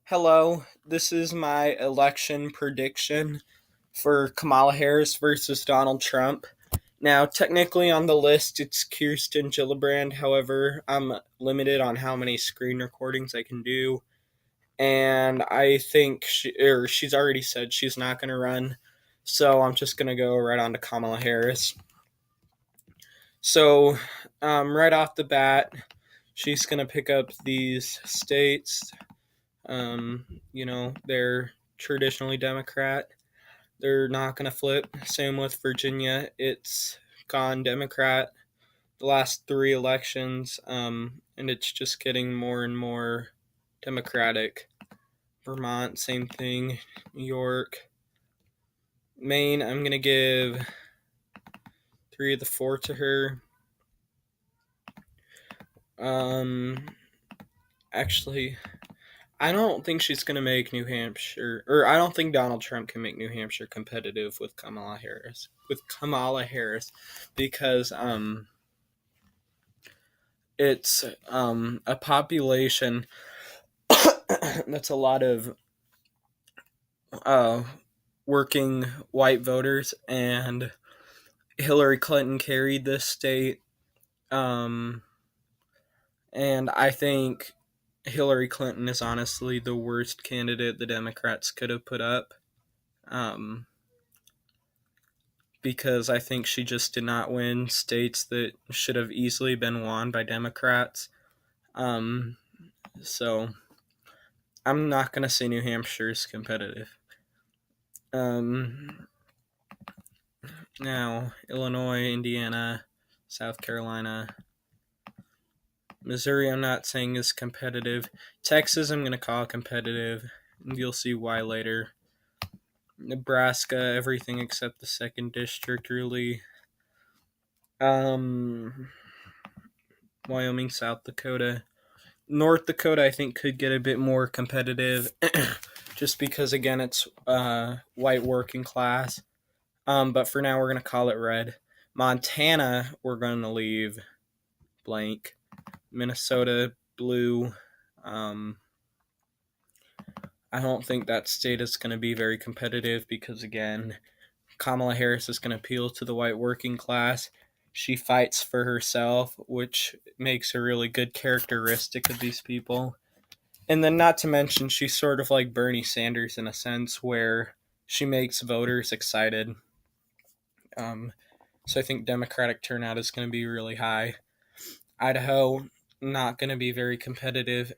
Hello, this is my election prediction for Kamala Harris versus Donald Trump. Now, technically on the list, it's Kirsten Gillibrand. However, I'm limited on how many screen recordings I can do, and I think she's already said she's not going to run. So I'm just going to go right on to Kamala Harris. So, right off the bat, she's going to pick up these states. They're traditionally Democrat. They're not going to flip. Same with Virginia. It's gone Democrat the last three elections, and it's just getting more and more Democratic. Vermont, same thing. New York. Maine, I'm going to give 3 of the 4 to her. Actually, I don't think she's going to make New Hampshire, or I don't think Donald Trump can make New Hampshire competitive with Kamala Harris. Because it's a population that's a lot of working white voters, and Hillary Clinton carried this state. And I think Hillary Clinton is honestly the worst candidate the Democrats could have put up. Because I think she just did not win states that should have easily been won by Democrats. So I'm not going to say New Hampshire is competitive. Now, Illinois, Indiana, South Carolina, Missouri, I'm not saying is competitive. Texas, I'm going to call competitive. You'll see why later. Nebraska, everything except the second district, really. Wyoming, South Dakota. North Dakota, I think, could get a bit more competitive just because, again, it's white working class. But for now, we're going to call it red. Montana, we're going to leave blank. Minnesota, blue. I don't think that state is going to be very competitive because, again, Kamala Harris is going to appeal to the white working class. She fights for herself, which makes a really good characteristic of these people. And then, not to mention, she's sort of like Bernie Sanders in a sense where she makes voters excited. So I think Democratic turnout is going to be really high. Idaho, not going to be very competitive.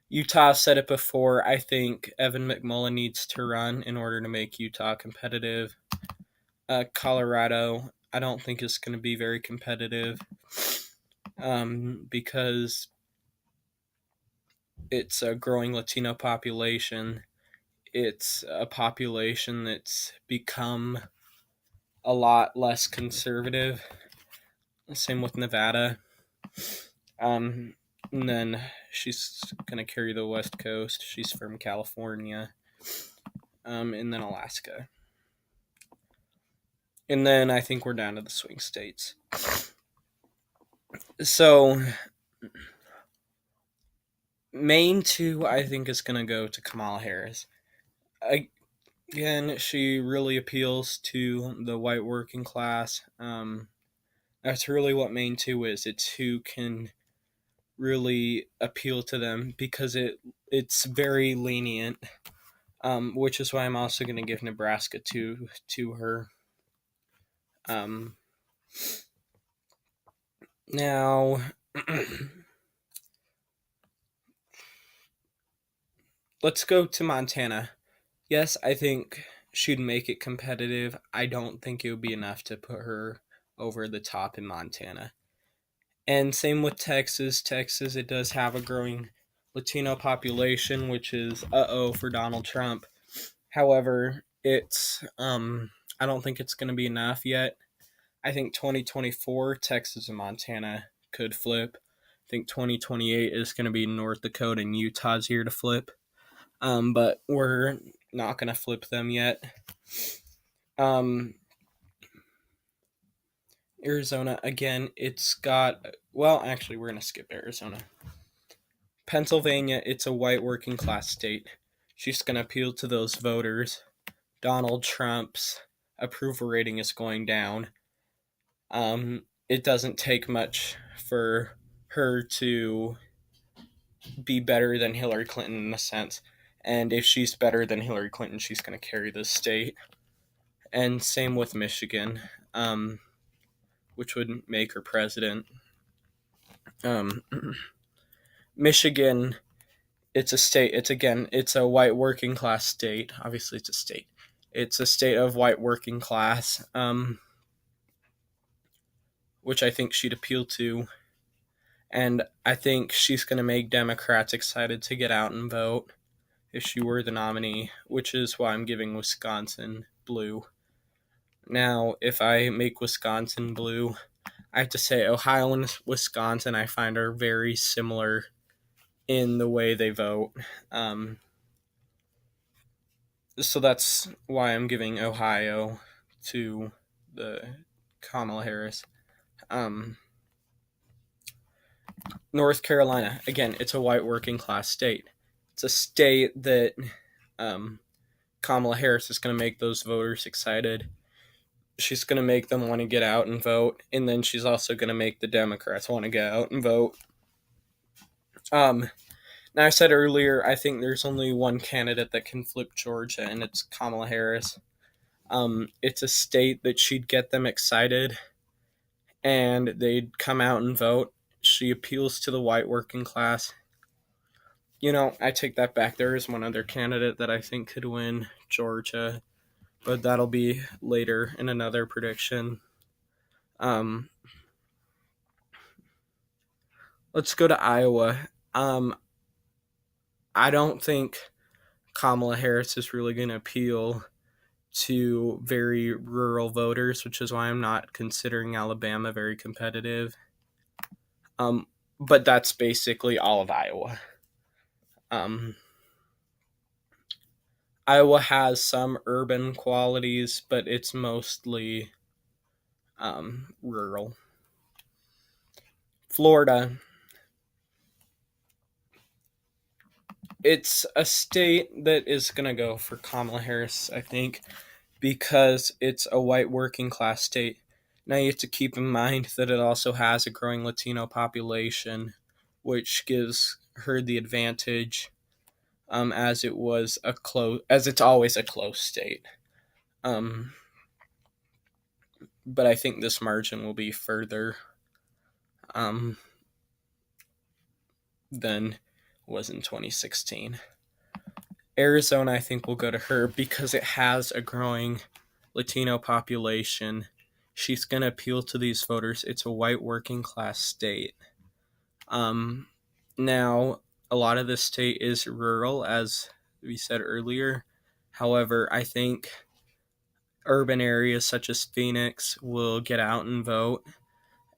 Utah said it before. I think Evan McMullen needs to run in order to make Utah competitive. Colorado, I don't think is going to be very competitive because it's a growing Latino population. It's a population that's become a lot less conservative. Same with Nevada. And then she's going to carry the West Coast. She's from California. And then Alaska. And then I think we're down to the swing states. So, Maine 2, I think, is going to go to Kamala Harris. Again, she really appeals to the white working class. That's really what Maine 2 is. It's who can really appeal to them because it's very lenient, which is why I'm also going to give Nebraska to her. Now, let's go to Montana. Yes, I think she'd make it competitive. I don't think it would be enough to put her over the top in Montana. And same with Texas. Texas, it does have a growing Latino population, which is for Donald Trump. However, it's I don't think it's going to be enough yet. I think 2024 Texas and Montana could flip. I think 2028 is going to be North Dakota and Utah's here to flip. But we're not going to flip them yet. Arizona, again, it's got... Well, actually, we're going to skip Arizona. Pennsylvania, it's a white working class state. She's going to appeal to those voters. Donald Trump's approval rating is going down. It doesn't take much for her to be better than Hillary Clinton in a sense. And if she's better than Hillary Clinton, she's going to carry the state. And same with Michigan, which would make her president. Michigan, it's a state. It's a white working class state. Obviously, it's a state. It's a state of white working class, which I think she'd appeal to. And I think she's going to make Democrats excited to get out and vote if she were the nominee, which is why I'm giving Wisconsin blue. Now, if I make Wisconsin blue, I have to say Ohio and Wisconsin I find are very similar in the way they vote. So that's why I'm giving Ohio to the Kamala Harris. North Carolina, again, it's a white working class state. It's a state that Kamala Harris is going to make those voters excited. She's going to make them want to get out and vote, and then she's also going to make the Democrats want to get out and vote. Now, I said earlier, I think there's only one candidate that can flip Georgia, and it's Kamala Harris. It's a state that she'd get them excited, and they'd come out and vote. She appeals to the white working class. I take that back. There is one other candidate that I think could win Georgia, but that'll be later in another prediction. Let's go to Iowa. I don't think Kamala Harris is really going to appeal to very rural voters, which is why I'm not considering Alabama very competitive. But that's basically all of Iowa. Iowa has some urban qualities, but it's mostly rural. Florida. It's a state that is going to go for Kamala Harris, I think, because it's a white working class state. Now you have to keep in mind that it also has a growing Latino population, which gives her the advantage, as it's always a close state. But I think this margin will be further than was in 2016. Arizona, I think, will go to her because it has a growing Latino population. She's going to appeal to these voters. It's a white working class state. Now, a lot of the state is rural, as we said earlier. However, I think urban areas such as Phoenix will get out and vote.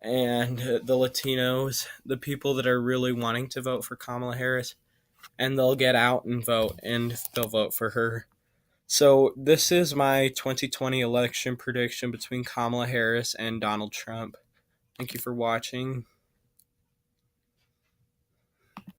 And the Latinos, the people that are really wanting to vote for Kamala Harris, and they'll get out and vote, and they'll vote for her. So this is my 2020 election prediction between Kamala Harris and Donald Trump. Thank you for watching.